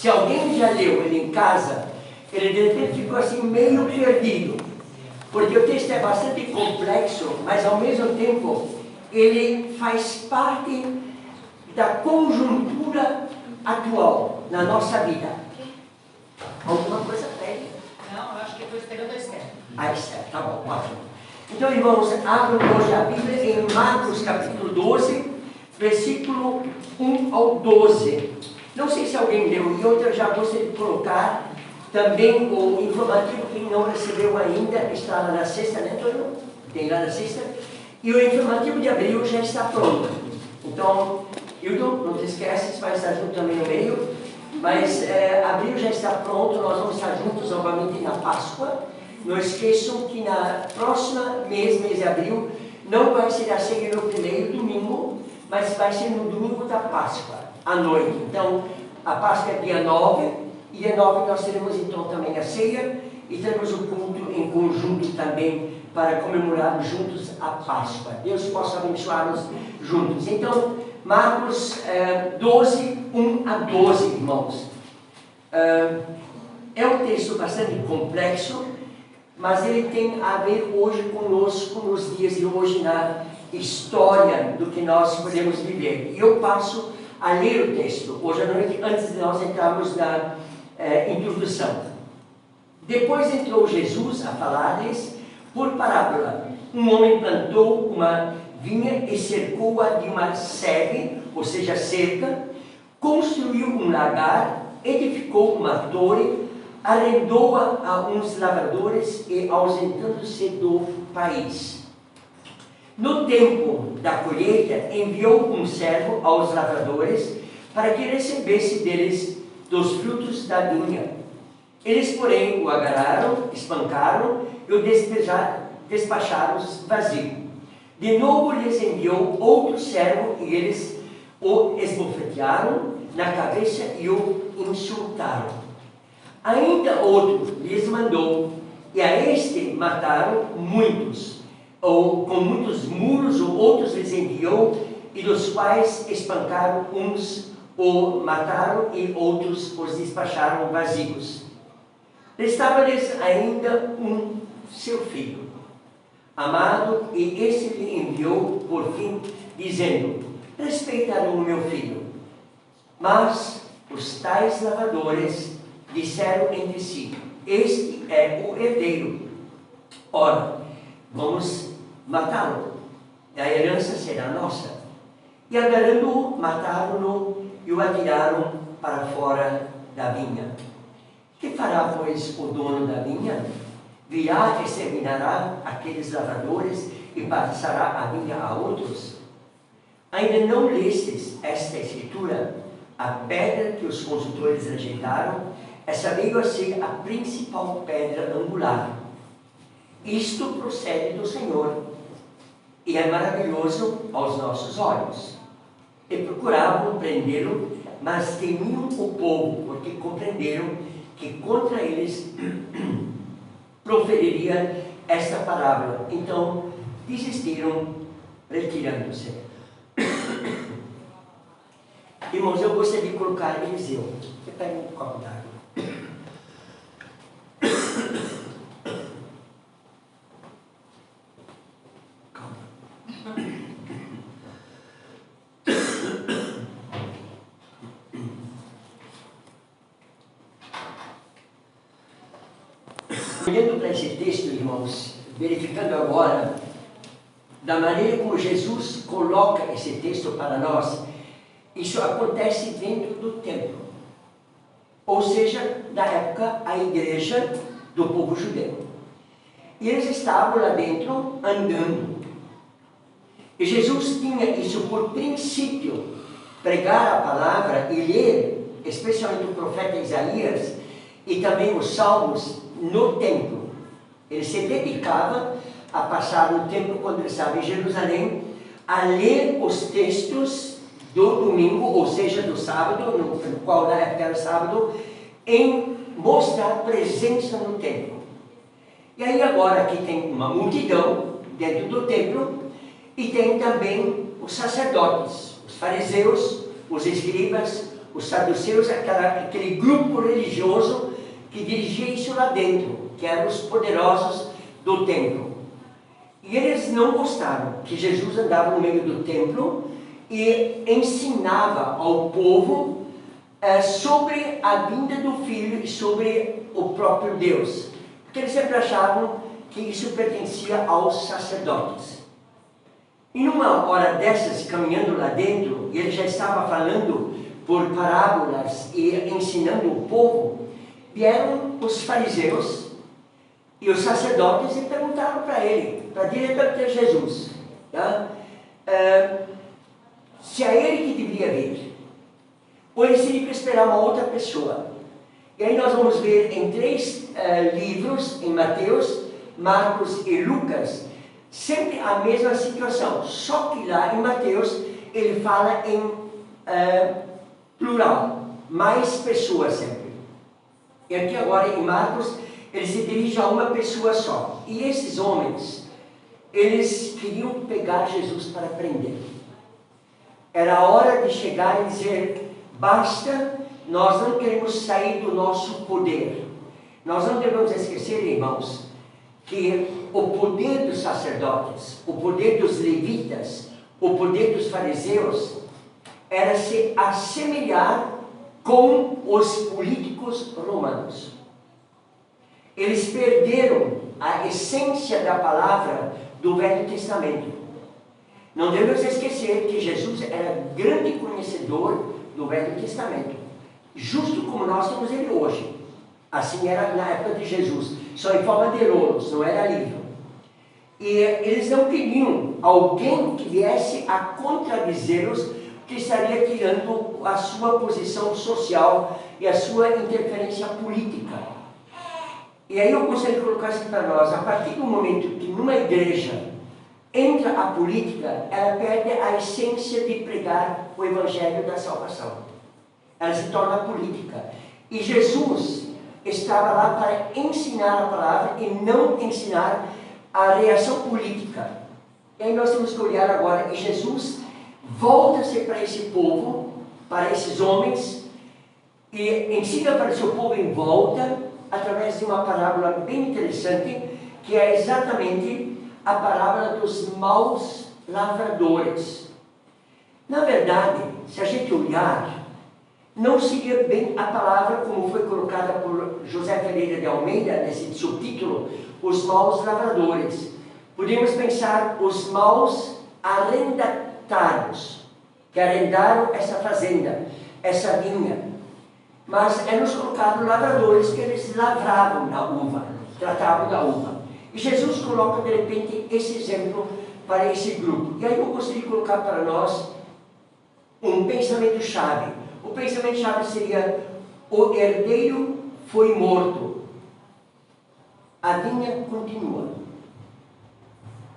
Se alguém já leu ele em casa, ele de repente ficou assim meio perdido, porque o texto é bastante complexo, mas ao mesmo tempo ele faz parte da conjuntura atual na nossa vida. Alguma coisa prévia? Não, eu acho que estou esperando a Esther. A Esther, tá bom, ótimo. Então, irmãos, abram hoje a Bíblia em Marcos capítulo 12, versículo 1 ao 12. Não sei se alguém leu, e outra já gostaria de colocar também o informativo, quem não recebeu ainda, está lá na sexta, né, Antônio? Tem lá na sexta. E o informativo de abril já está pronto. Então, Hilton, não te esqueces, vai estar junto também no meio. Mas abril já está pronto, nós vamos estar juntos novamente na Páscoa. Não esqueçam que na próxima mês de abril, não vai ser a ceia no primeiro domingo, mas vai ser no domingo da Páscoa, à noite. Então, a Páscoa é dia 9, e dia 9 nós teremos então também a ceia, e teremos o culto em conjunto também, para comemorar juntos a Páscoa. Deus possa abençoar-nos juntos. Então, Marcos 12, 1 a 12, irmãos. É um texto bastante complexo, mas ele tem a ver hoje conosco, nos dias de hoje, na história do que nós podemos viver. E eu passo a ler o texto hoje à noite, antes de nós entrarmos na introdução. Depois entrou Jesus a falar-lhes por parábola. Um homem plantou uma vinha e cercou-a de uma sebe, ou seja, cerca, construiu um lagar, edificou uma torre, arrendou-a a uns lavradores e ausentando-se do país. No tempo da colheita, enviou um servo aos lavradores para que recebesse deles dos frutos da vinha. Eles, porém, o agarraram, espancaram e o despacharam vazio. De novo lhes enviou outro servo e eles o esbofetearam na cabeça e o insultaram. Ainda outro lhes mandou, e a este mataram muitos, ou com muitos muros, ou outros lhes enviou, e dos quais espancaram uns, o mataram, e outros os despacharam vazios. Restava-lhes ainda seu filho, amado, e esse lhe enviou por fim, dizendo: respeitarão o meu filho. Mas os tais lavradores disseram entre si: este é o herdeiro. Ora, vamos matá-lo, a herança será nossa. E agarrando-o, mataram-no e o atiraram para fora da vinha. Que fará, pois, o dono da vinha? Virá e exterminará aqueles lavradores e passará a vinha a outros? Ainda não lestes esta escritura? A pedra que os construtores rejeitaram, essa veio a ser a principal pedra angular. Isto procede do Senhor, e é maravilhoso aos nossos olhos. E procuravam prendê-lo, mas temiam o povo, porque compreenderam que contra eles proferiria esta parábola. Então, desistiram, retirando-se. Irmãos, eu gostaria de colocar Eliseu. Você pega um copo d'água. Calma. Olhando para esse texto, irmãos, verificando agora da maneira como Jesus coloca esse texto para nós, isso acontece dentro do templo, ou seja, na época, a igreja do povo judeu. E eles estavam lá dentro, andando. E Jesus tinha isso por princípio, pregar a palavra e ler, especialmente o profeta Isaías, e também os salmos, no templo. Ele se dedicava a passar o tempo, quando ele estava em Jerusalém, a ler os textos do domingo, ou seja, do sábado, no qual na época era sábado, em mostrar presença no templo. E aí agora aqui tem uma multidão dentro do templo, e tem também os sacerdotes, os fariseus, os escribas, Os saduceus, aquele grupo religioso que dirigia isso lá dentro, que eram os poderosos do templo. E eles não gostaram que Jesus andava no meio do templo e ensinava ao povo sobre a vinda do Filho e sobre o próprio Deus. Porque eles sempre achavam que isso pertencia aos sacerdotes. E numa hora dessas, caminhando lá dentro, ele já estava falando por parábolas e ensinando o povo, vieram os fariseus e os sacerdotes e perguntaram para ele, para diretamente Jesus, tá? Se é ele que deveria vir, ou ele teria que esperar uma outra pessoa. E aí nós vamos ver em 3 livros, em Mateus, Marcos e Lucas, sempre a mesma situação, só que lá em Mateus ele fala em plural, mais pessoas sempre. E aqui agora em Marcos ele se dirige a uma pessoa só. E esses homens, eles queriam pegar Jesus para prender. Era a hora de chegar e dizer, basta, nós não queremos sair do nosso poder. Nós não devemos esquecer, irmãos, que o poder dos sacerdotes, o poder dos levitas, o poder dos fariseus, era se assemelhar com os políticos romanos. Eles perderam a essência da palavra do Velho Testamento. Não devemos esquecer que Jesus era grande conhecedor do Velho Testamento, justo como nós temos ele hoje. Assim era na época de Jesus, só em forma de rolos, não era livro. E eles não queriam alguém que viesse a contradizê-los, que estaria tirando a sua posição social e a sua interferência política. E aí eu gostaria de colocar assim para nós, a partir do momento que numa igreja entra a política, ela perde a essência de pregar o evangelho da salvação. Ela se torna política. E Jesus estava lá para ensinar a palavra e não ensinar a reação política. E aí nós temos que olhar agora, e Jesus volta-se para esse povo, para esses homens, e ensina para o seu povo em volta, através de uma parábola bem interessante, que é exatamente a parábola dos maus lavradores. Na verdade, se a gente olhar, não seria bem a palavra como foi colocada por José Ferreira de Almeida, nesse subtítulo, os maus lavradores. Podemos pensar os maus arrendatários, que arrendaram essa fazenda, essa vinha. Mas é nos colocado lavradores que eles lavravam a uva, tratavam da uva. E Jesus coloca de repente esse exemplo para esse grupo. E aí eu gostaria de colocar para nós um pensamento-chave. O pensamento-chave seria: o herdeiro foi morto, a vinha continua.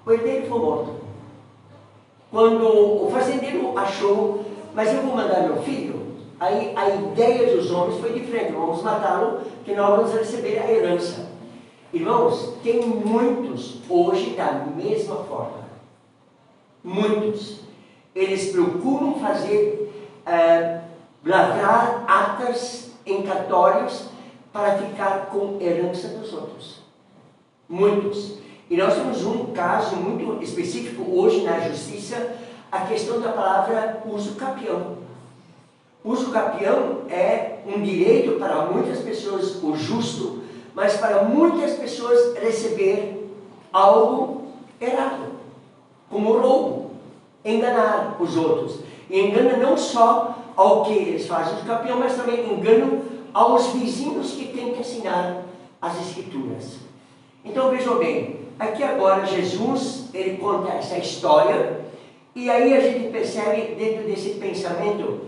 O herdeiro foi morto. Quando o fazendeiro achou, mas eu vou mandar meu filho, aí a ideia dos homens foi diferente: vamos matá-lo, que nós vamos receber a herança. Irmãos, tem muitos hoje da mesma forma. Muitos. Eles procuram fazer, lavrar atas em cartórios para ficar com herança dos outros. Muitos. E nós temos um caso muito específico hoje na justiça, a questão da palavra uso capião. Uso capião é um direito para muitas pessoas, o justo, mas para muitas pessoas receber algo errado, como roubo, enganar os outros. E engana não só ao que eles fazem o capião, mas também enganam aos vizinhos que têm que assinar as escrituras. Então vejam bem, aqui agora Jesus, ele conta essa história, e aí a gente percebe dentro desse pensamento,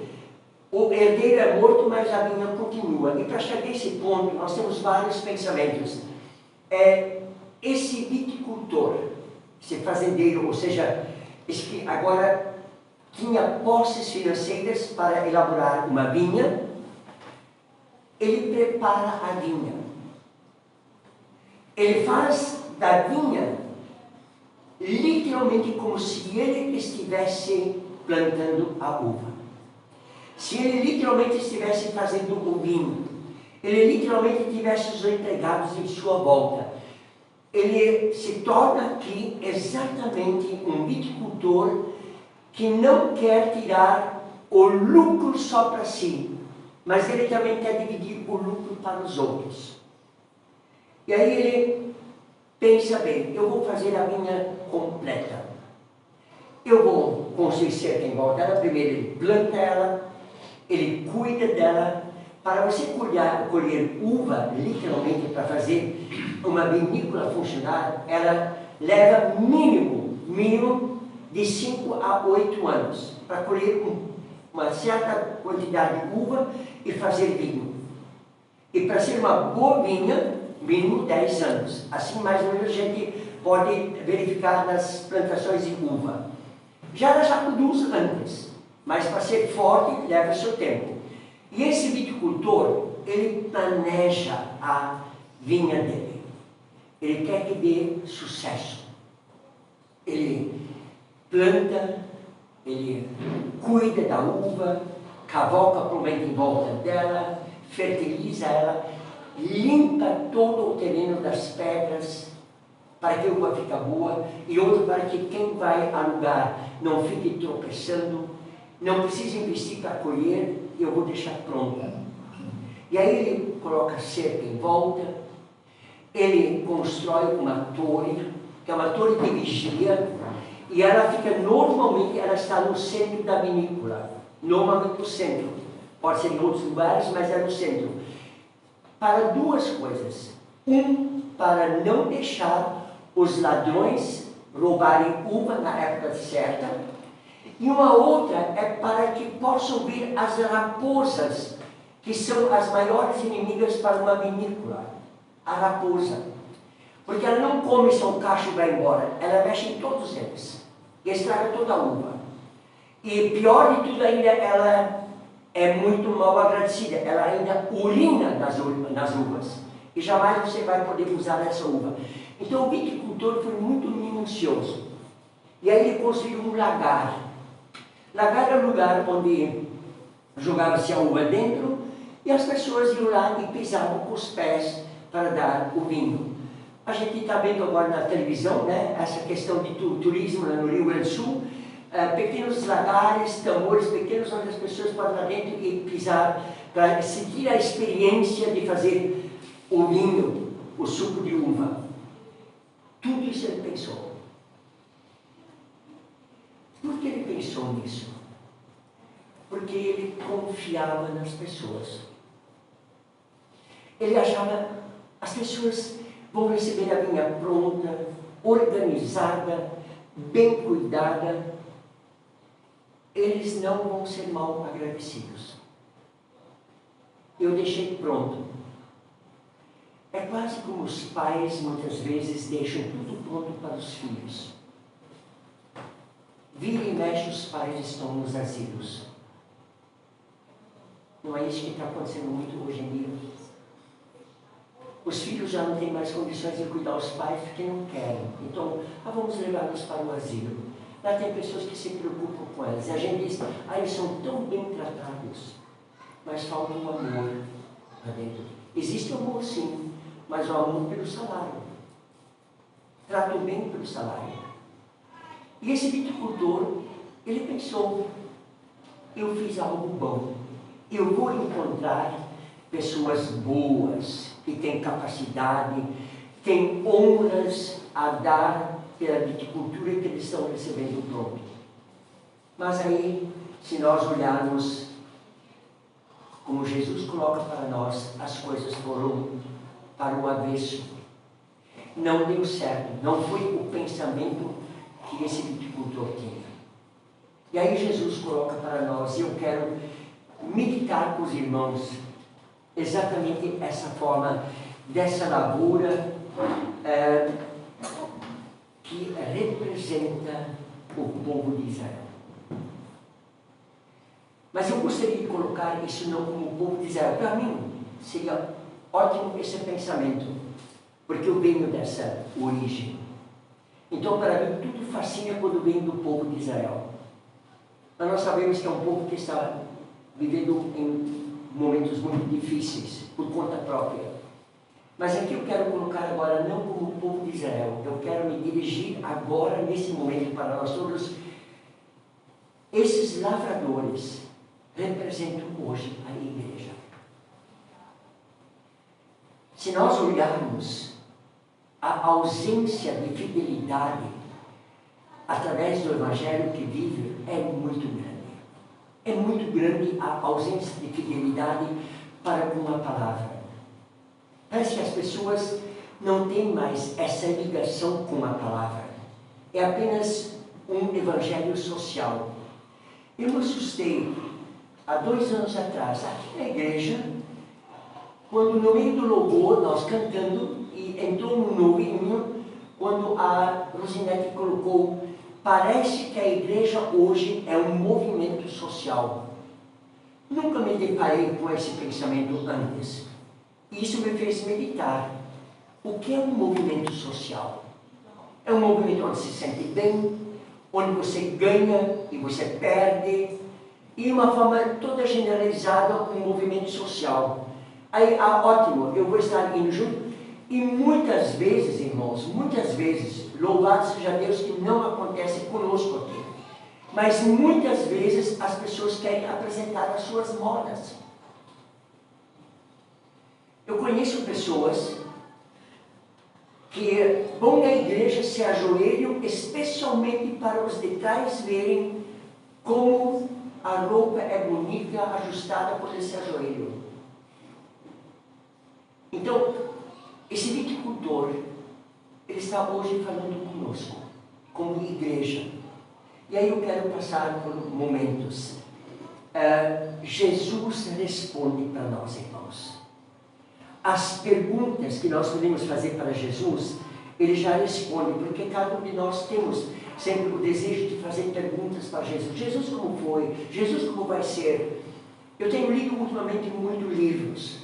o herdeiro é morto, mas a vinha continua. E para chegar a esse ponto, nós temos vários pensamentos. Esse viticultor, esse fazendeiro, ou seja, esse que agora tinha posses financeiras para elaborar uma vinha, ele prepara a vinha. Ele faz da vinha literalmente como se ele estivesse plantando a uva. se ele literalmente estivesse fazendo o vinho, ele literalmente tivesse os empregados em sua volta, ele se torna aqui exatamente um viticultor que não quer tirar o lucro só para si, mas ele também quer dividir o lucro para os outros. E aí ele pensa bem, eu vou fazer a vinha completa. Eu vou construir cerca em volta dela, primeiro ele planta ela, ele cuida dela. Para você colher uva, literalmente, para fazer uma vinícola funcionar, ela leva mínimo de 5 a 8 anos para colher uma certa quantidade de uva e fazer vinho. E para ser uma boa vinha, mínimo 10 anos. Assim, mais ou menos, a gente pode verificar nas plantações de uva. Ela já produz antes, mas para ser forte leva seu tempo. E esse viticultor, ele planeja a vinha dele. Ele quer que dê sucesso. Ele planta, ele cuida da uva, cavoca provavelmente em volta dela, fertiliza ela, limpa todo o terreno das pedras, para que a uva fique boa, e outro para que quem vai alugar não fique tropeçando, não precisa investir para colher, eu vou deixar pronta. E aí ele coloca cerca em volta, ele constrói uma torre, que é uma torre de vigia, e ela fica normalmente, ela está no centro da vinícola, normalmente no centro. Pode ser em outros lugares, mas é no centro. Para duas coisas. Para não deixar os ladrões roubarem uva na época certa, e uma outra é para que possam vir as raposas, que são as maiores inimigas para uma vinícola. A raposa. Porque ela não come só um cacho e vai embora, ela mexe em todos eles. E estraga toda a uva. E pior de tudo ainda, ela é muito mal agradecida. Ela ainda urina nas uvas. E jamais você vai poder usar essa uva. Então o viticultor foi muito minucioso. E aí ele construiu um lagar. Lagar era o lugar onde jogava-se a uva dentro e as pessoas iam lá e pisavam com os pés para dar o vinho. A gente está vendo agora na televisão, né, essa questão de turismo no Rio Grande do Sul, pequenos lagares, tambores pequenos, onde as pessoas podem lá dentro e pisar para sentir a experiência de fazer o vinho, o suco de uva. Tudo isso ele pensou. Por que ele pensou nisso? Porque ele confiava nas pessoas. Ele achava, as pessoas vão receber a vinha pronta, organizada, bem cuidada. Eles não vão ser mal agradecidos. Eu deixei pronto. É quase como os pais muitas vezes deixam tudo pronto para os filhos. Vira e mexe, os pais estão nos asilos. Não é isso que está acontecendo muito hoje em dia? Os filhos já não têm mais condições de cuidar dos pais porque não querem. Então, vamos levá-los para o asilo. Lá tem pessoas que se preocupam com elas. E a gente diz, eles são tão bem tratados. Mas falta o amor lá dentro. Existe o amor, sim, mas o amor pelo salário. Tratam bem pelo salário. E esse viticultor, ele pensou, eu fiz algo bom. Eu vou encontrar pessoas boas, que têm capacidade, têm honras a dar pela viticultura que eles estão recebendo pronto. Mas aí, se nós olharmos como Jesus coloca para nós, as coisas foram para o avesso. Não deu certo, não foi o pensamento que esse viticultor tinha. E aí Jesus coloca para nós, e eu quero meditar com os irmãos, exatamente essa forma dessa lavoura que representa o povo de Israel. Mas eu gostaria de colocar isso não como o povo de Israel. Para mim, seria ótimo esse pensamento, porque eu venho dessa origem. Então, para mim, tudo fascina quando vem do povo de Israel. Mas nós sabemos que é um povo que está vivendo em momentos muito difíceis, por conta própria. Mas aqui eu quero colocar agora, não como o povo de Israel, eu quero me dirigir agora, nesse momento, para nós todos. Esses lavradores representam hoje a igreja. Se nós olharmos a ausência de fidelidade através do Evangelho que vive, é muito grande. É muito grande a ausência de fidelidade para com a palavra. Parece que as pessoas não têm mais essa ligação com a palavra. É apenas um evangelho social. Eu me assustei, há 2 anos atrás, aqui na igreja, quando no meio do louvor, nós cantando, e entrou um novo hino, quando a Rosinete colocou: parece que a igreja hoje é um movimento social. Nunca me deparei com esse pensamento antes. Isso me fez meditar. O que é um movimento social? É um movimento onde se sente bem, onde você ganha e você perde, e de uma forma toda generalizada, um movimento social. Aí, ótimo, eu vou estar indo junto, e muitas vezes, irmãos, muitas vezes, louvado seja Deus que não acontece conosco aqui, mas muitas vezes as pessoas querem apresentar as suas modas. Eu conheço pessoas que vão na igreja, se ajoelham, especialmente para os detalhes verem como a roupa é bonita, ajustada por esse ajoelho. Então, esse viticultor, ele está hoje falando conosco, como igreja. E aí eu quero passar por momentos. Jesus responde para nós, irmãos. As perguntas que nós podemos fazer para Jesus, ele já responde, porque cada um de nós temos sempre o desejo de fazer perguntas para Jesus. Jesus como foi? Jesus como vai ser? Eu tenho lido ultimamente muitos livros,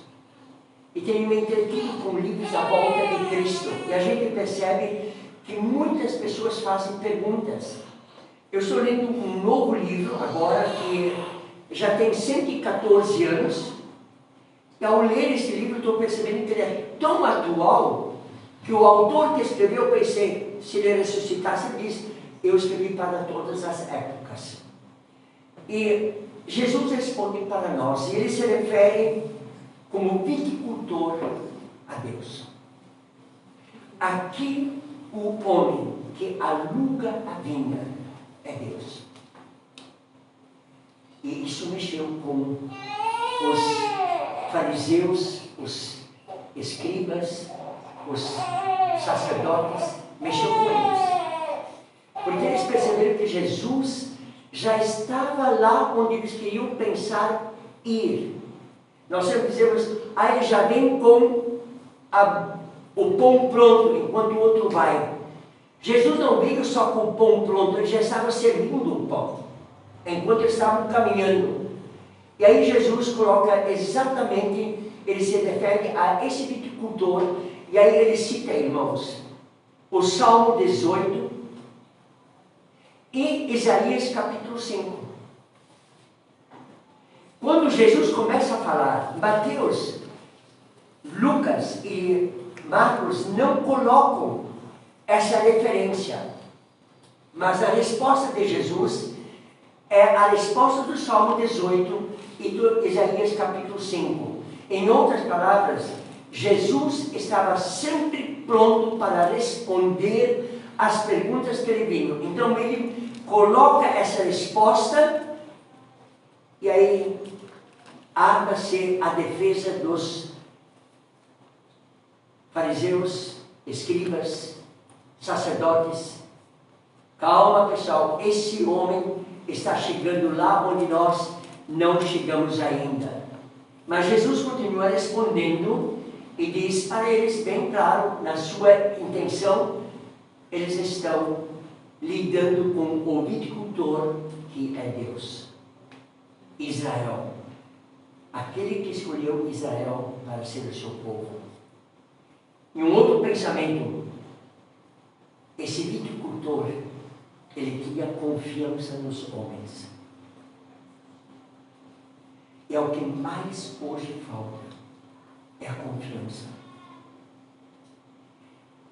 e tenho me entretido com livros da volta de Cristo, e a gente percebe que muitas pessoas fazem perguntas. Eu estou lendo um novo livro agora, que já tem 114 anos, e ao ler esse livro, estou percebendo que ele é tão atual, que o autor que escreveu, eu pensei, se ele ressuscitasse, ele diz: eu escrevi para todas as épocas. E Jesus responde para nós, e ele se refere como viticultor a Deus. Aqui o homem que aluga a vinha é Deus. E isso mexeu com os fariseus, os escribas, os sacerdotes, mexeu com eles. Porque eles perceberam que Jesus já estava lá onde eles queriam pensar ir. Nós sempre dizemos: ele já vem com o pão pronto, enquanto o outro vai. Jesus não veio só com o pão pronto, ele já estava servindo o pão, enquanto eles estavam caminhando. E aí Jesus coloca exatamente, ele se refere a esse viticultor, e aí ele cita, irmãos, o Salmo 18 e Isaías capítulo 5. Quando Jesus começa a falar, Mateus, Lucas e Marcos não colocam essa referência, mas a resposta de Jesus é a resposta do Salmo 18 e do Isaías capítulo 5. Em outras palavras, Jesus estava sempre pronto para responder às perguntas que lhe vinham. Então ele coloca essa resposta, e aí arma-se a defesa dos fariseus, escribas, sacerdotes. Calma, pessoal, esse homem está chegando lá onde nós não chegamos ainda. Mas Jesus continua respondendo e diz para eles bem claro, na sua intenção, eles estão lidando com o viticultor que é Deus. Israel. Aquele que escolheu Israel para ser o seu povo. E um outro pensamento, esse viticultor, ele tinha confiança nos homens. é o que mais hoje falta, é a confiança.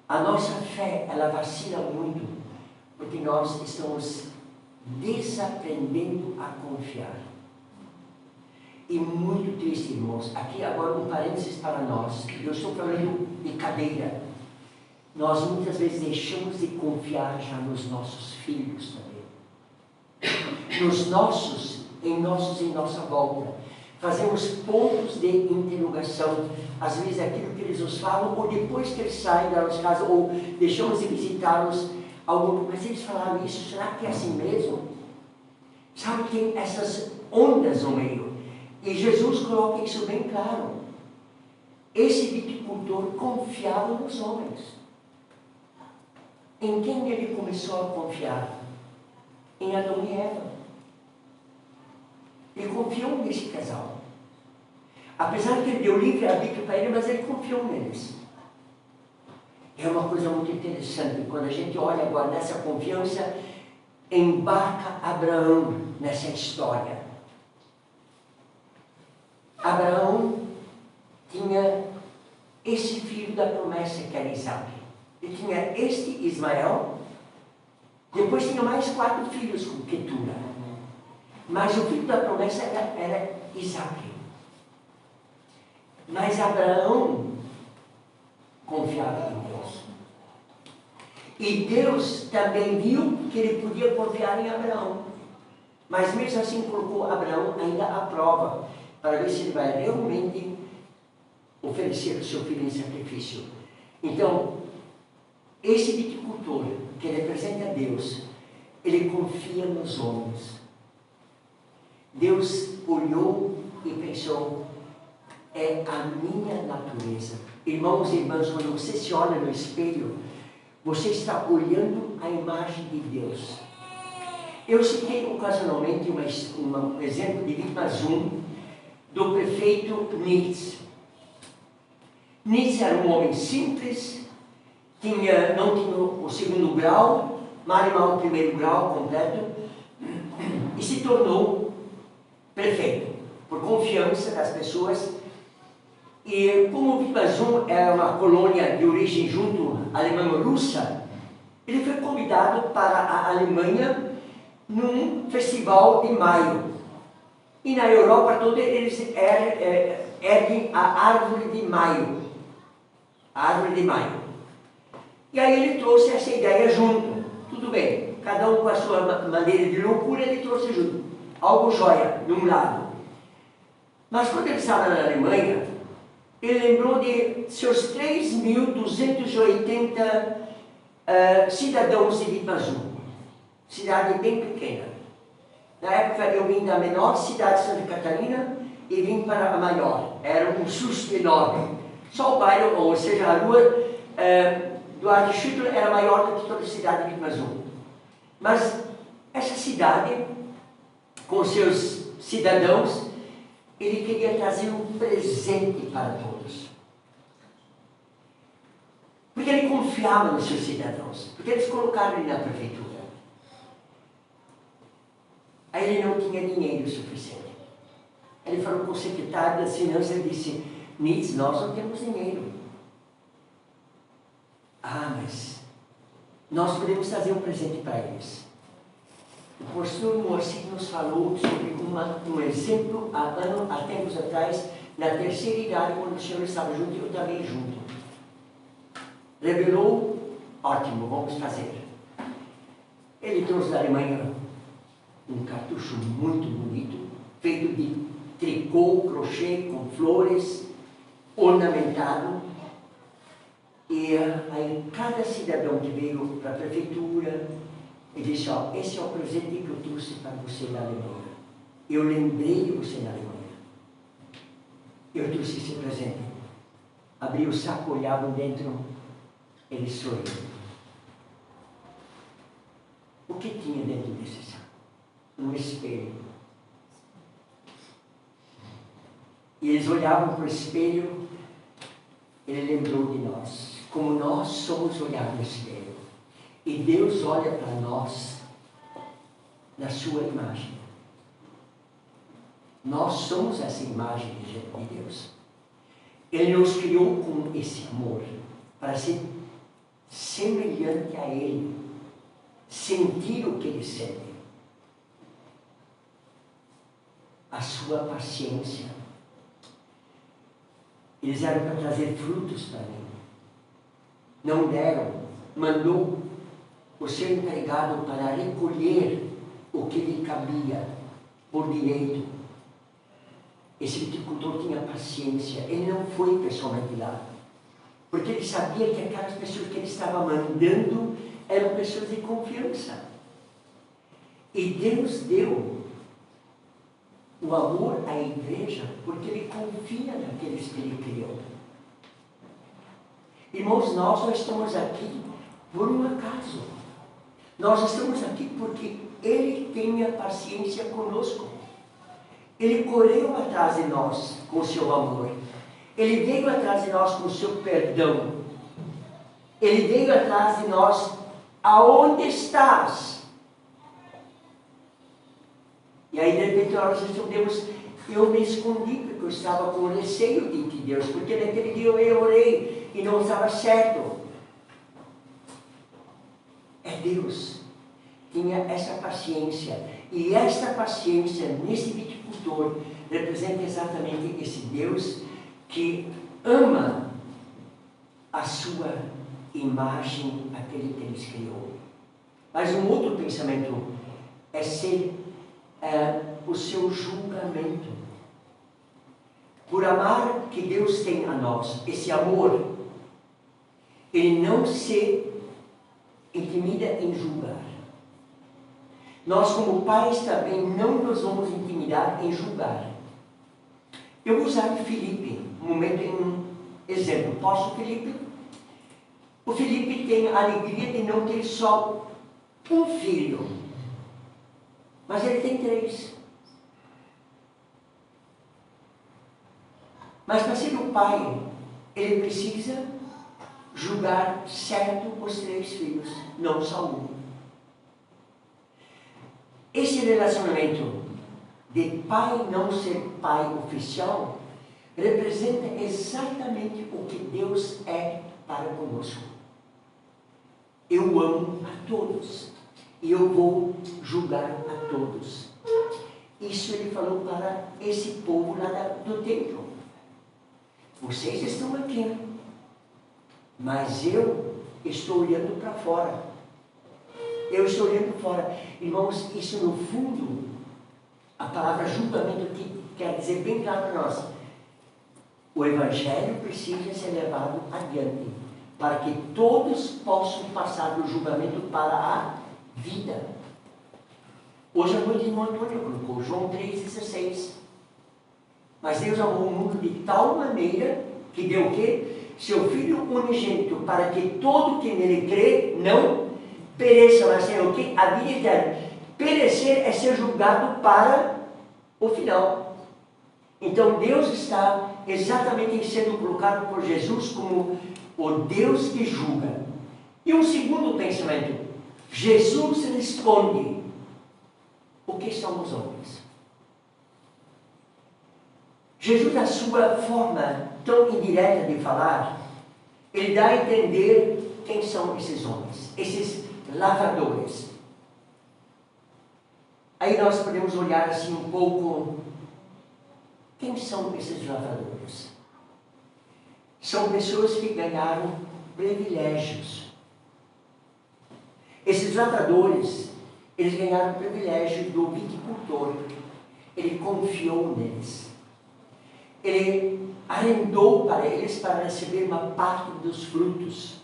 A nossa fé, ela vacila muito, porque nós estamos desaprendendo a confiar. E muito triste, irmãos, aqui agora um parênteses para nós, eu estou falando de cadeira. Nós muitas vezes deixamos de confiar já nos nossos filhos também. Nos nossos, em nossa volta. Fazemos pontos de interrogação, às vezes aquilo que eles nos falam, ou depois que eles saem da nossa casa, ou deixamos de visitá-los, mas eles falaram isso, será que é assim mesmo? Sabe, tem essas ondas no meio. E Jesus coloca isso bem claro. Esse viticultor confiava nos homens. Em quem ele começou a confiar? Em Adão e Eva. Ele confiou nesse casal. Apesar que ele deu livre-arbítrio para ele, mas ele confiou neles. É uma coisa muito interessante. Quando a gente olha agora nessa confiança, embarca Abraão nessa história. Abraão tinha esse filho da promessa que era Isaac. Ele tinha este Ismael, depois tinha mais 4 filhos com Quetura. Mas o filho da promessa era Isaac. Mas Abraão confiava em Deus. E Deus também viu que ele podia confiar em Abraão. Mas mesmo assim colocou Abraão ainda à prova, para ver se ele vai realmente oferecer o seu filho em sacrifício. Então, esse viticultor, que representa a Deus, ele confia nos homens. Deus olhou e pensou, é a minha natureza. Irmãos e irmãs, quando você se olha no espelho, você está olhando a imagem de Deus. Eu citei ocasionalmente um exemplo de Wittmann do prefeito Nietzsche. Nietzsche era um homem simples, não tinha o 2º grau, mal o 1º grau completo, e se tornou prefeito, por confiança das pessoas. E como Wittmann era uma colônia de origem junto alemã-russa, ele foi convidado para a Alemanha num festival de maio. E na Europa toda eles erguem a árvore de maio. A árvore de maio. E aí ele trouxe essa ideia junto. Tudo bem, cada um com a sua maneira de loucura, ele trouxe junto. Algo jóia, de um lado. Mas quando ele estava na Alemanha, ele lembrou de seus 3.280 cidadãos de Wittmann. Cidade bem pequena. Na época eu vim da menor cidade de Santa Catarina e vim para a maior. Era um susto enorme. Só o bairro, ou seja, a rua do Arquichutro era maior do que toda a cidade de Wittmann. Mas essa cidade, com seus cidadãos, ele queria trazer um presente para todos. Porque ele confiava nos seus cidadãos. Porque eles colocaram ele na prefeitura. Aí ele não tinha dinheiro suficiente. Ele falou com o secretário das finanças e disse, Nietzsche, nós não temos dinheiro. Ah, mas nós podemos trazer um presente para eles. O pastor Moacir nos falou sobre um exemplo há tempos atrás, na terceira idade, quando o senhor estava junto e eu também junto. Revelou, ótimo, vamos fazer. Ele trouxe da Alemanha um cartucho muito bonito, feito de tricô, crochê, com flores, ornamentado. E aí cada cidadão que veio para a prefeitura, ele disse, ó, esse é o presente que eu trouxe para você da Alemanha. Eu lembrei de você na Alemanha. Eu trouxe esse presente. Abri o saco, olhavam dentro, ele sorriu. O que tinha dentro desse saco? Um espelho. E eles olhavam para o espelho, ele lembrou de nós, como nós somos olhados no espelho. E Deus olha para nós na sua imagem. Nós somos essa imagem de Deus. Ele nos criou com esse amor, para ser semelhante a Ele, sentir o que Ele sente, a sua paciência. Eles eram para trazer frutos para mim, não deram, mandou o seu empregado para recolher o que lhe cabia por direito. Esse viticultor tinha paciência, ele não foi pessoalmente lá, porque ele sabia que aquelas pessoas que ele estava mandando eram pessoas de confiança. E Deus deu o amor à igreja porque Ele confia naqueles que Ele criou. Irmãos, nós não estamos aqui por um acaso. Nós estamos aqui porque Ele tem a paciência conosco. Ele correu atrás de nós com o seu amor. Ele veio atrás de nós com o seu perdão. Ele veio atrás de nós. Aonde estás? E aí, de repente, nós respondemos, eu me escondi porque eu estava com receio de ti, Deus, porque naquele dia eu orei e não estava certo. É Deus. Tinha essa paciência. E esta paciência, nesse viticultor, representa exatamente esse Deus que ama a sua imagem, aquele que Ele criou. Mas um outro pensamento é ser o seu julgamento. Por amar que Deus tem a nós, esse amor, Ele não se intimida em julgar. Nós, como pais, também não nos vamos intimidar em julgar. Eu vou usar Felipe, um momento em um exemplo. Posso, Felipe? O Felipe tem a alegria de não ter só um filho, mas ele tem 3. Mas para ser o pai, ele precisa julgar certo os 3 filhos, não só um. Esse relacionamento de pai não ser pai oficial representa exatamente o que Deus é para conosco. Eu amo a todos e eu vou julgar a todos. Isso Ele falou para esse povo lá do templo. Vocês estão aqui, mas eu estou olhando para fora. Eu estou olhando fora. Irmãos, isso no fundo, a palavra julgamento aqui quer dizer bem claro para nós. O Evangelho precisa ser levado adiante, para que todos possam passar do julgamento para a vida. Hoje à noite, o irmão Antônio colocou João 3,16. Mas Deus amou o mundo de tal maneira que deu o quê? Seu Filho unigênito, para que todo que nele crê não pereça, mas tenha o quê? A vida eterna. Perecer é ser julgado para o final. Então Deus está exatamente sendo colocado por Jesus como o Deus que julga. E um segundo pensamento, Jesus responde, o que são os homens? Jesus, na sua forma tão indireta de falar, Ele dá a entender quem são esses homens, esses lavradores. Aí nós podemos olhar assim um pouco, quem são esses lavradores? São pessoas que ganharam privilégios. Esses lavradores, eles ganharam o privilégio do viticultor. Ele confiou neles. Ele arrendou para eles para receber uma parte dos frutos.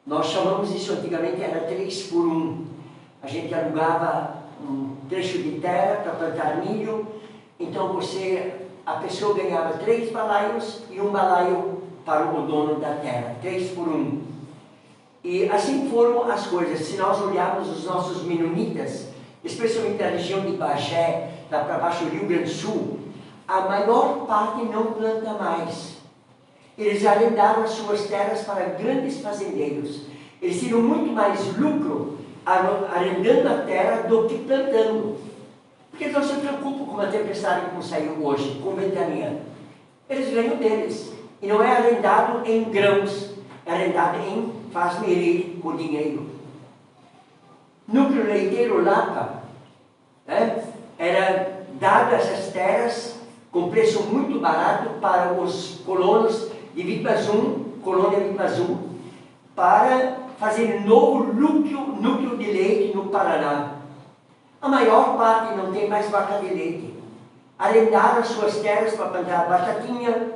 Nós chamamos isso antigamente, era 3 por 1. A gente alugava um trecho de terra para plantar milho. Então a pessoa ganhava 3 balaios e 1 balaio para o dono da terra. 3 por 1. E assim foram as coisas. Se nós olharmos os nossos menonitas, especialmente a região de Bagé, lá para baixo do Rio Grande do Sul, a maior parte não planta mais. Eles arrendaram as suas terras para grandes fazendeiros. Eles tiram muito mais lucro arrendando a terra do que plantando. Porque eles não se preocupam com uma tempestade como saiu hoje, com ventania. Eles ganham deles. E não é arrendado em grãos, é arrendado em faz-me com dinheiro. Núcleo leiteiro Lapa, né? Era dado essas terras com preço muito barato para os colonos de Vipazum, colônia Vipazum, para fazer novo núcleo de leite no Paraná. A maior parte não tem mais vaca de leite. Arrendaram as suas terras para plantar batatinha,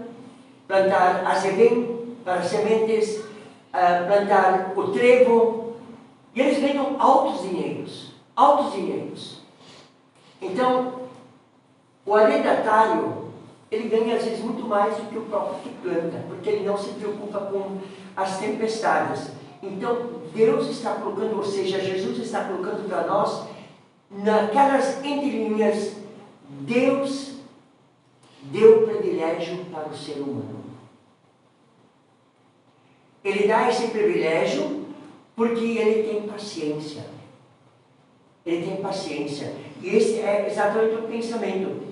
plantar azevém para sementes, plantar o trevo, e eles ganham altos dinheiros, altos dinheiros. Então, o arrendatário, ele ganha às vezes muito mais do que o próprio que planta, porque ele não se preocupa com as tempestades. Então, Deus está colocando, ou seja, Jesus está colocando para nós, naquelas entrelinhas, Deus deu privilégio para o ser humano. Ele dá esse privilégio porque ele tem paciência. Ele tem paciência. E esse é exatamente o pensamento.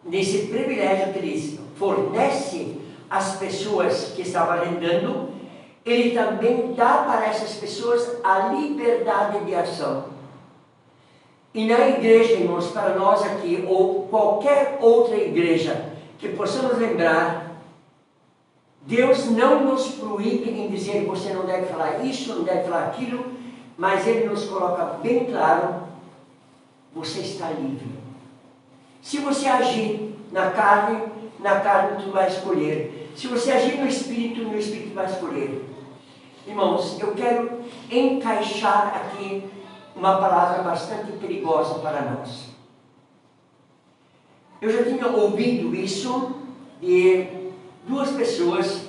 Nesse privilégio que ele fornece às pessoas que estavam arrendando, ele também dá para essas pessoas a liberdade de ação. E na igreja, irmãos, para nós aqui, ou qualquer outra igreja, que possamos lembrar, Deus não nos proíbe em dizer, você não deve falar isso, não deve falar aquilo, mas Ele nos coloca bem claro, você está livre. Se você agir na carne tu vai escolher. Se você agir no Espírito vai escolher. Irmãos, eu quero encaixar aqui uma palavra bastante perigosa para nós. Eu já tinha ouvido isso de duas pessoas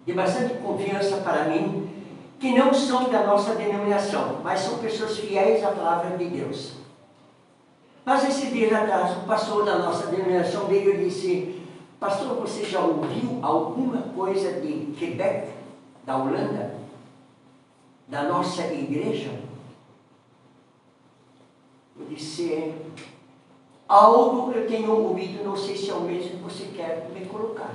de bastante confiança para mim, que não são da nossa denominação, mas são pessoas fiéis à palavra de Deus. Mas esse dia atrás, um pastor da nossa denominação veio e disse, pastor, você já ouviu alguma coisa de Quebec, da Holanda, da nossa igreja? Eu disse, algo eu tenho ouvido, não sei se é o mesmo que você quer me colocar.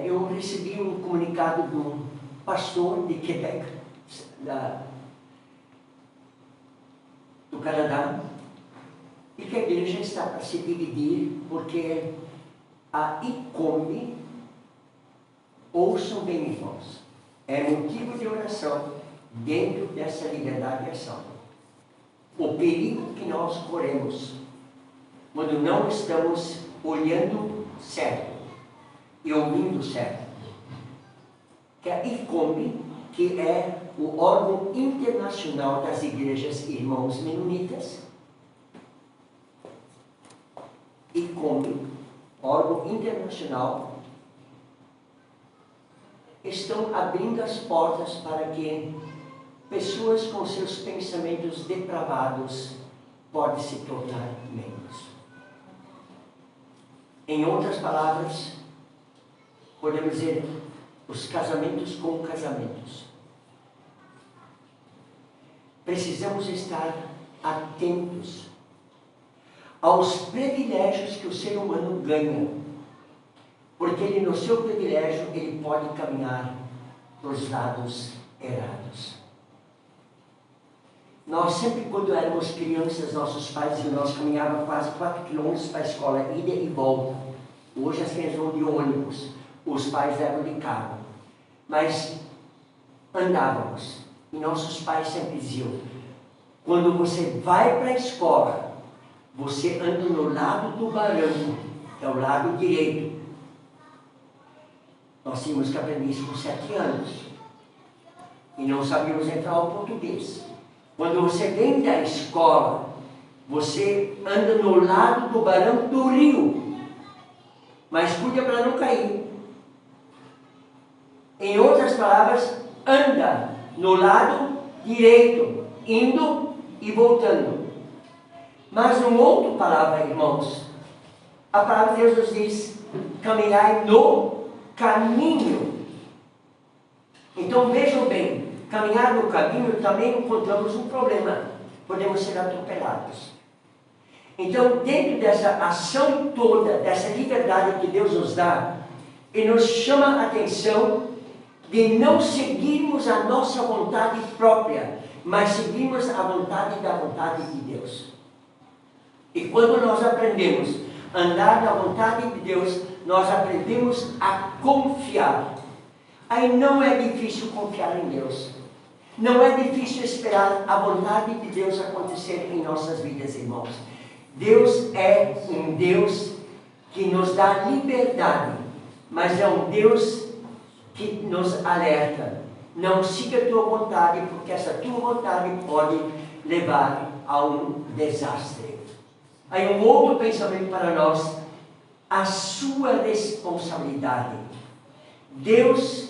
Eu recebi um comunicado de um pastor de Quebec, do Canadá, e que a igreja está para se dividir, porque a ICOMB, ouçam bem, irmãos, é motivo de oração dentro dessa liberdade de ação. O perigo que nós corremos quando não estamos olhando certo e ouvindo certo, que a ICOMB, que é o órgão internacional das igrejas irmãos menonitas, ICOMB, órgão internacional, estão abrindo as portas para que pessoas com seus pensamentos depravados podem se tornar membros. Em outras palavras, podemos dizer, os casamentos com casamentos. Precisamos estar atentos aos privilégios que o ser humano ganha, porque ele, no seu privilégio, ele pode caminhar para os lados errados. Nós sempre, quando éramos crianças, nossos pais e nós caminhávamos quase 4 quilômetros para a escola, ida e volta. Hoje as crianças vão de ônibus, os pais levam de carro. Mas andávamos. E nossos pais sempre diziam, quando você vai para a escola, você anda no lado do barranco, que é o lado direito. Nós tínhamos que aprender isso com 7 anos. E não sabíamos entrar ao português. Quando você vem da escola, você anda no lado do barranco do rio. Mas cuida para não cair. Em outras palavras, anda no lado direito, indo e voltando. Mas numa outra palavra, irmãos, a palavra de Deus nos diz, caminhai no caminho. Então vejam bem, caminhar no caminho também encontramos um problema. podemos ser atropelados. Então, dentro dessa ação toda, dessa liberdade que Deus nos dá, Ele nos chama a atenção de não seguirmos a nossa vontade própria, mas seguirmos a vontade de Deus. E quando nós aprendemos a andar na vontade de Deus, nós aprendemos a confiar. Aí não é difícil confiar em Deus. Não é difícil esperar a vontade de Deus acontecer em nossas vidas, irmãos. Deus é um Deus que nos dá liberdade, mas é um Deus que nos alerta. Não siga a tua vontade, porque essa tua vontade pode levar a um desastre. Aí um outro pensamento para nós, a sua responsabilidade. Deus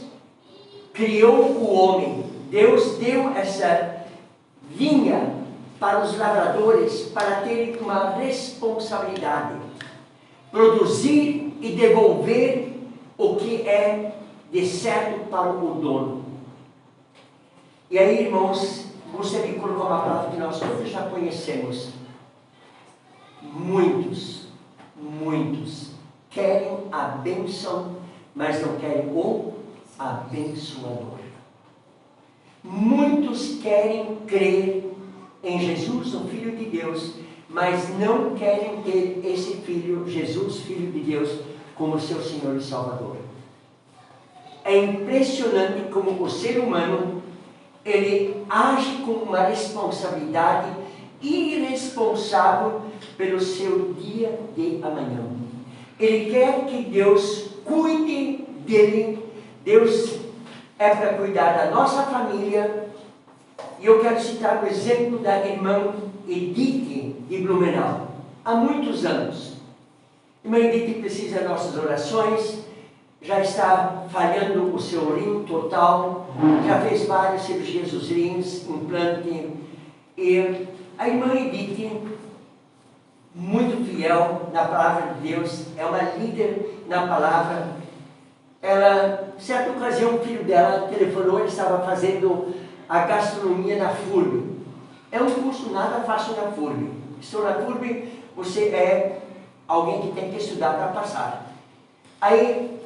criou o homem, Deus deu essa linha para os lavradores, para terem uma responsabilidade, produzir e devolver o que é de certo para o dono. E aí, irmãos, gostaria de colocar uma palavra que nós todos já conhecemos. Muitos querem a bênção, mas não querem o abençoador. Muitos querem crer em Jesus, o Filho de Deus, mas não querem ter esse Filho, Jesus, Filho de Deus, como seu Senhor e Salvador. É impressionante como o ser humano, ele age com uma responsabilidade irresponsável pelo seu dia de amanhã. Ele quer que Deus cuide dele. Deus é para cuidar da nossa família. E eu quero citar o exemplo da irmã Edith de Blumenau. Há muitos anos. A irmã Edith precisa de nossas orações. Já está falhando o seu rim total. Já fez várias cirurgias dos rins, implante. E a irmã Edith, muito fiel na palavra de Deus, é uma líder na palavra. Ela, certa ocasião, o filho dela telefonou, ele estava fazendo a gastronomia na FURB. É um curso nada fácil na FURB. Estou na FURB, você é alguém que tem que estudar para passar. Aí,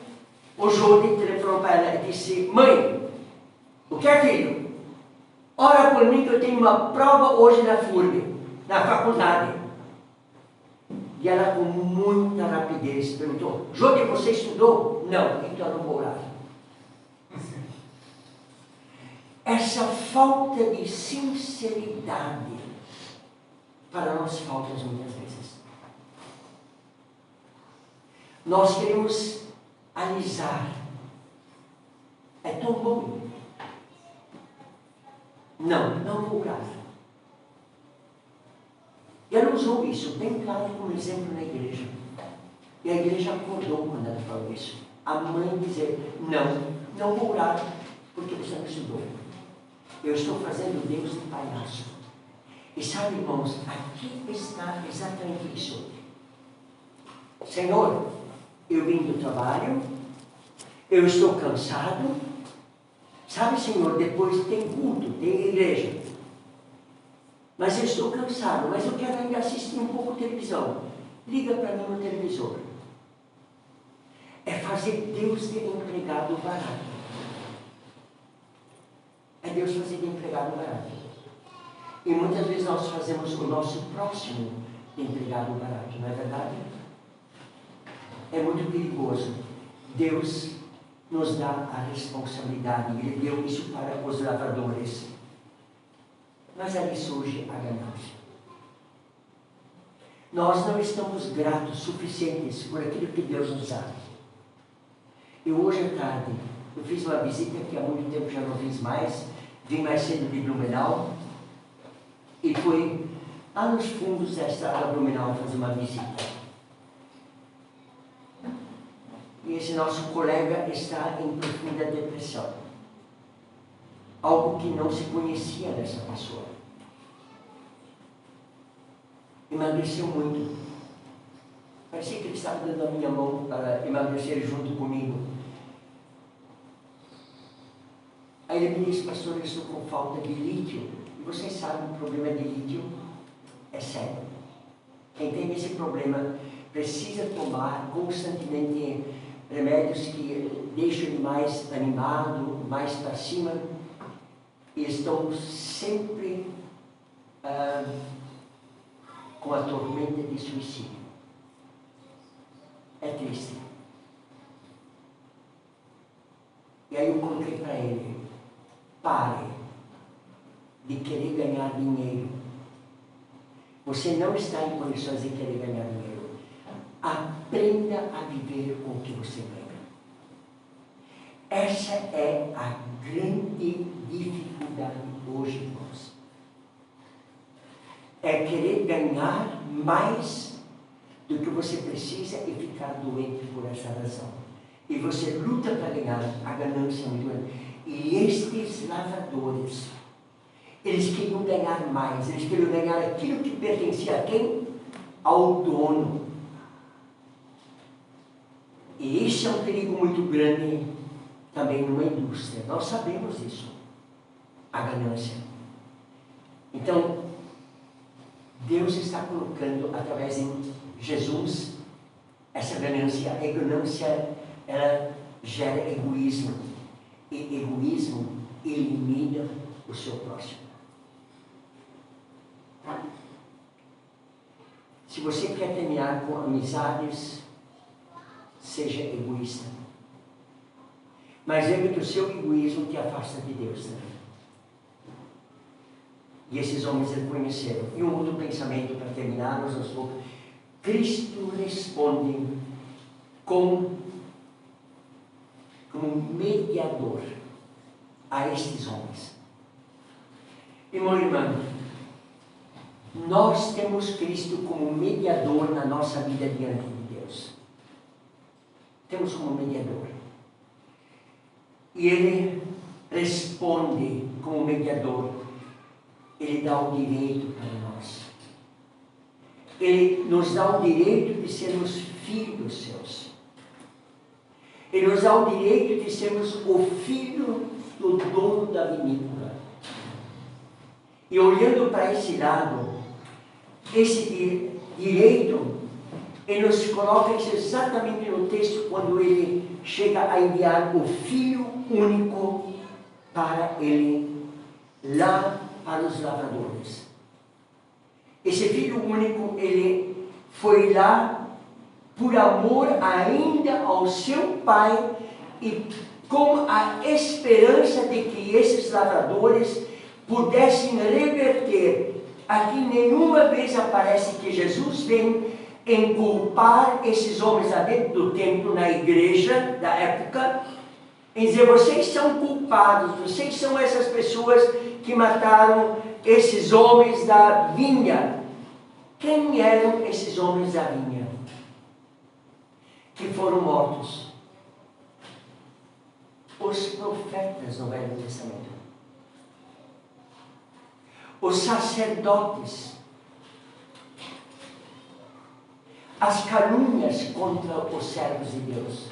o Jodi telefonou para ela e disse: mãe, o que é, filho? Ora por mim que eu tenho uma prova hoje na FURB, na faculdade. E ela, com muita rapidez, perguntou: Jodi, você estudou? Não, então eu não vou orar. Essa falta de sinceridade para nós falta muitas vezes. Nós queremos alisar. É tão bom. Não vou orar. E ela usou isso bem claro como exemplo na igreja. E a igreja acordou quando ela falou isso. A mãe dizer: não vou orar, porque você não estudou. Eu estou fazendo Deus de palhaço. E sabe, irmãos, aqui está exatamente isso. Senhor, eu vim do trabalho, eu estou cansado. Sabe, Senhor, depois tem culto, tem igreja. Mas eu estou cansado, mas eu quero ainda assistir um pouco de televisão. Liga para mim no televisor. É fazer Deus de empregado barato. É Deus fazer de empregado barato. E muitas vezes nós fazemos o nosso próximo de empregado barato, não é verdade? É muito perigoso. Deus nos dá a responsabilidade. Ele deu isso para os lavradores. Mas aí surge a ganância. Nós não estamos gratos suficientes por aquilo que Deus nos dá. Eu hoje à tarde, eu fiz uma visita que há muito tempo já não fiz mais. Vim mais cedo de Blumenau. E fui lá nos fundos da estrada Blumenau fazer uma visita. E esse nosso colega está em profunda depressão. Algo que não se conhecia dessa pessoa. Emagreceu muito. Parecia que ele estava dando a minha mão para emagrecer junto comigo. Aí ele me disse: pastor, eu estou com falta de lítio. vocês sabem, o problema de lítio é sério. Quem tem esse problema precisa tomar constantemente remédios que deixam ele mais animado, mais para cima, e estão sempre com a tormenta de suicídio. É triste. E aí eu coloquei para ele: pare de querer ganhar dinheiro. Você não está em condições de querer ganhar dinheiro. Aprenda a viver com o que você ganha. Essa é a grande dificuldade hoje, irmãos. É querer ganhar mais do que você precisa e ficar doente por essa razão. E você luta para ganhar, a ganância é muito grande. E estes lavradores, eles queriam ganhar mais, eles queriam ganhar aquilo que pertencia a quem? Ao dono. E isso é um perigo muito grande também numa indústria. Nós sabemos isso, a ganância. Então, Deus está colocando através de Jesus essa ganância. A ganância, ela gera egoísmo. E egoísmo elimina o seu próximo. Se você quer terminar com amizades, seja egoísta. Mas lembre que o seu egoísmo te afasta de Deus também. E esses homens reconheceram. E um outro pensamento para terminarmos aos poucos. Cristo responde como mediador a estes homens. Irmão e irmã, nós temos Cristo como mediador na nossa vida diante de Deus. Temos como mediador. E Ele responde como mediador. Ele dá o direito para nós. Ele nos dá o direito de sermos filhos seus. Ele nos dá o direito de sermos o filho do dono da vinícola. E olhando para esse lado, esse direito, ele nos coloca isso exatamente no texto, quando ele chega a enviar o Filho único para ele, lá para os lavradores. Esse Filho único, ele foi lá por amor ainda ao seu Pai e com a esperança de que esses lavradores pudessem reverter. Aqui nenhuma vez aparece que Jesus vem inculpar esses homens lá dentro do templo, na igreja da época, em dizer: vocês são culpados, vocês são essas pessoas que mataram esses homens da vinha. Quem eram esses homens da vinha que foram mortos? Os profetas no Velho Testamento, os sacerdotes, as calúnias contra os servos de Deus,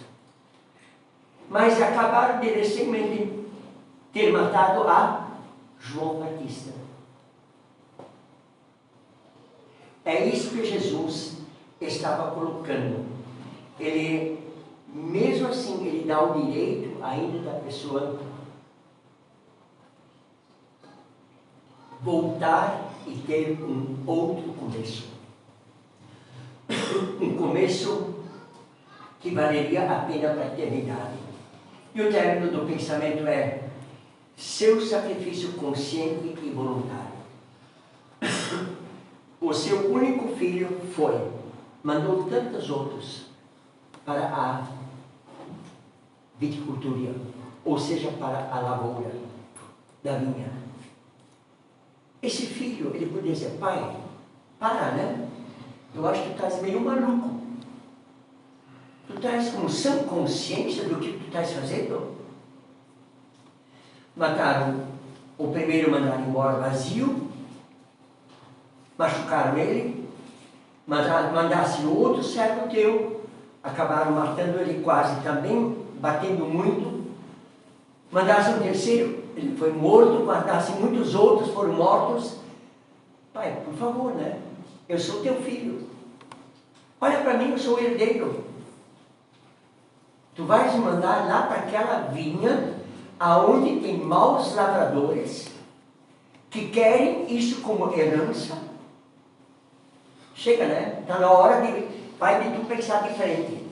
mas acabaram de recentemente ter matado a João Batista. É isso que Jesus estava colocando. Ele, mesmo assim, ele dá o direito ainda da pessoa voltar e ter um outro começo. Um começo que valeria a pena para a eternidade. E o término do pensamento é seu sacrifício consciente e voluntário. O seu único filho foi, mandou tantos outros para a viticultura, ou seja, para a lavoura da vinha. Esse filho, ele podia dizer: pai, para, né? Eu acho que tu estás meio maluco. Tu estás com sã consciência do que tu estás fazendo? Mataram o primeiro, mandaram embora vazio, machucaram ele, mandasse o outro servo teu, acabaram matando ele quase também, batendo muito, mandasse um terceiro, ele foi morto, matasse muitos outros, foram mortos. Pai, por favor, né? Eu sou teu filho. Olha para mim, eu sou o herdeiro. Tu vais me mandar lá para aquela vinha, aonde tem maus lavradores, que querem isso como herança. Chega, né? Está na hora de tu pensar diferente.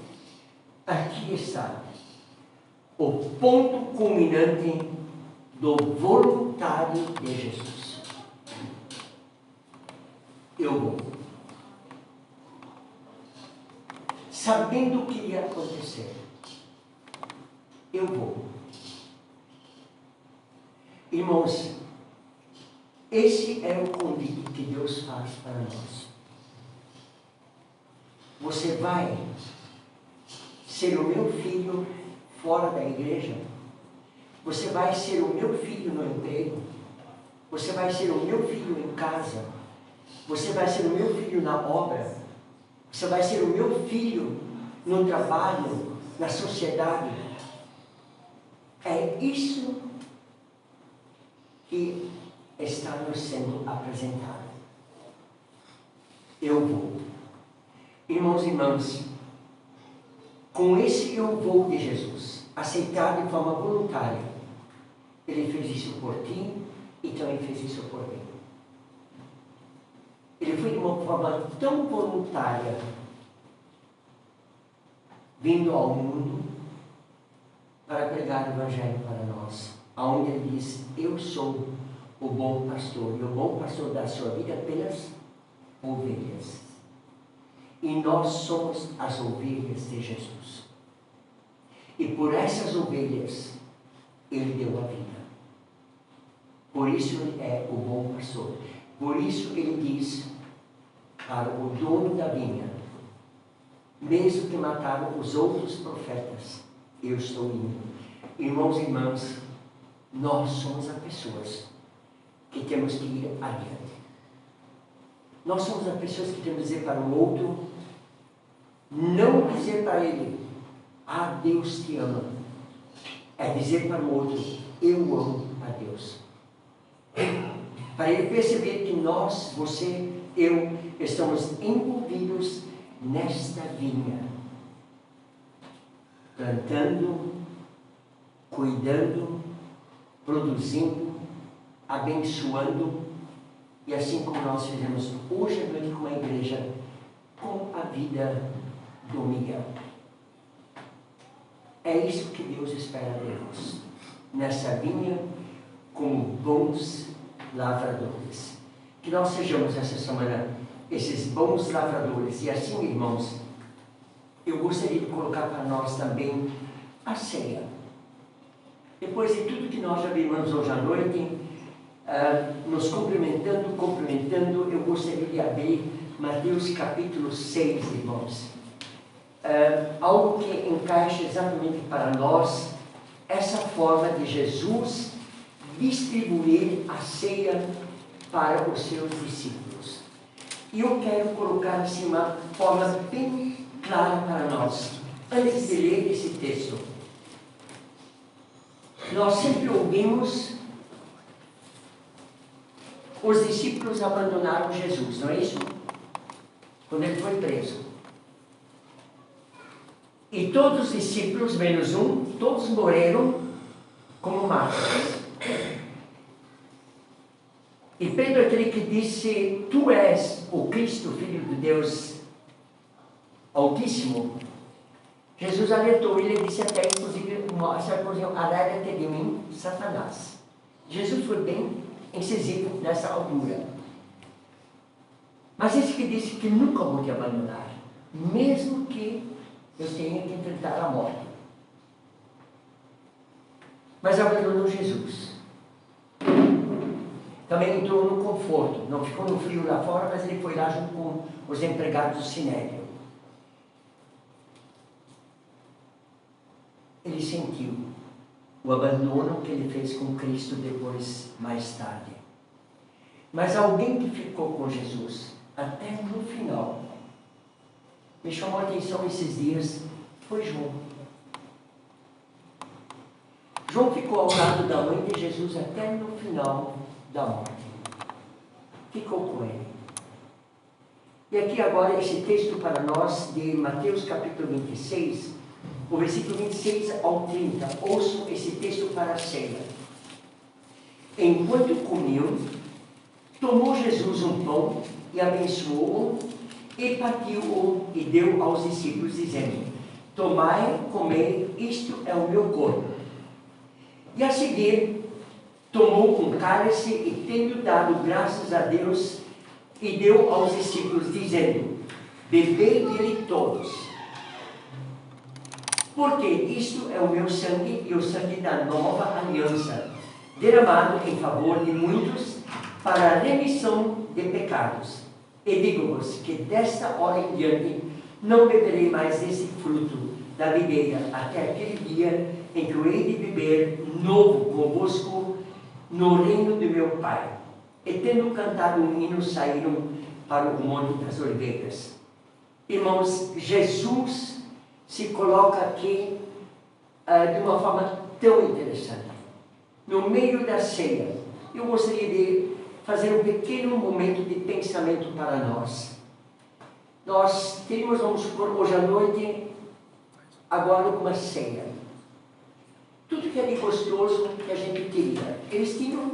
Aqui está o ponto culminante do voluntário de Jesus. Eu vou. Sabendo o que ia acontecer. Eu vou. Irmãos, esse é o convite que Deus faz para nós. Você vai ser o meu filho fora da igreja? Você vai ser o meu filho no emprego? Você vai ser o meu filho em casa? Você vai ser o meu filho na obra? Você vai ser o meu filho no trabalho, na sociedade? É isso que está nos sendo apresentado. Eu vou. Irmãos e irmãs, com esse eu vou de Jesus, aceitado de forma voluntária, Ele fez isso por ti e também fez isso por mim. Ele foi de uma forma tão voluntária, vindo ao mundo para pregar o Evangelho para nós, onde Ele diz, eu sou o bom pastor, e o bom pastor dá a sua vida pelas ovelhas. E nós somos as ovelhas de Jesus. E por essas ovelhas, Ele deu a vida. Por isso Ele é o bom pastor. Por isso Ele diz para o dono da vinha, mesmo que mataram os outros profetas, eu estou indo. Irmãos e irmãs, nós somos as pessoas que temos que ir adiante. Nós somos as pessoas que temos que dizer para o outro, não dizer para ele, Deus te ama. É dizer para o outro, eu amo a Deus. Para ele perceber que nós, você, eu, estamos envolvidos nesta vinha. Plantando, cuidando, produzindo, abençoando, e assim como nós fizemos hoje à noite com a igreja, com a vida do Miguel. É isso que Deus espera de nós, nessa vinha, como bons lavradores. Que nós sejamos essa semana esses bons lavradores. E assim, irmãos, eu gostaria de colocar para nós também a ceia. Depois de tudo que nós já vimos hoje à noite, nos cumprimentando, eu gostaria de abrir Mateus capítulo 6, irmãos. Algo que encaixa exatamente para nós essa forma de Jesus distribuir a ceia para os seus discípulos. E eu quero colocar assim uma forma bem clara para nós, antes de ler esse texto. Nós sempre ouvimos os discípulos abandonaram Jesus, não é isso? Quando ele foi preso. E todos os discípulos, menos um, todos morreram como mártires. E Pedro, aquele que disse, tu és o Cristo, Filho de Deus Altíssimo, Jesus alertou ele e disse até, inclusive, arreda-te de mim, Satanás. Jesus foi bem incisivo nessa altura. Mas esse que disse que nunca vou te abandonar, mesmo que eu tenha que enfrentar a morte. Mas abandonou Jesus. Também entrou no conforto, não ficou no frio lá fora, mas ele foi lá junto com os empregados do Sinédrio. Ele sentiu o abandono que ele fez com Cristo depois, mais tarde. Mas alguém que ficou com Jesus até no final, me chamou a atenção esses dias, foi João. João ficou ao lado da mãe de Jesus até no final da morte. Ficou com ele. E aqui agora esse texto para nós de Mateus capítulo 26, o versículo 26 ao 30. Ouçam esse texto para a ceia. Enquanto comiam, tomou Jesus um pão e abençoou-o e partiu-o e deu aos discípulos, dizendo: tomai, comei, isto é o meu corpo. E a seguir, tomou um cálice e, tendo dado graças a Deus, e deu aos discípulos, dizendo: bebei dele todos, porque isto é o meu sangue e o sangue da nova aliança, derramado em favor de muitos para a remissão de pecados. E digo-vos que desta hora em diante não beberei mais desse fruto da videira, até aquele dia em que eu hei de beber novo convosco no reino de meu Pai. E tendo cantado um hino, saíram para o Monte das Oliveiras. Irmãos, Jesus se coloca aqui de uma forma tão interessante. No meio da ceia, eu gostaria de fazer um pequeno momento de pensamento para nós. Nós teríamos, vamos supor, hoje à noite, agora uma ceia. Tudo que é de gostoso que a gente queria. Eles tinham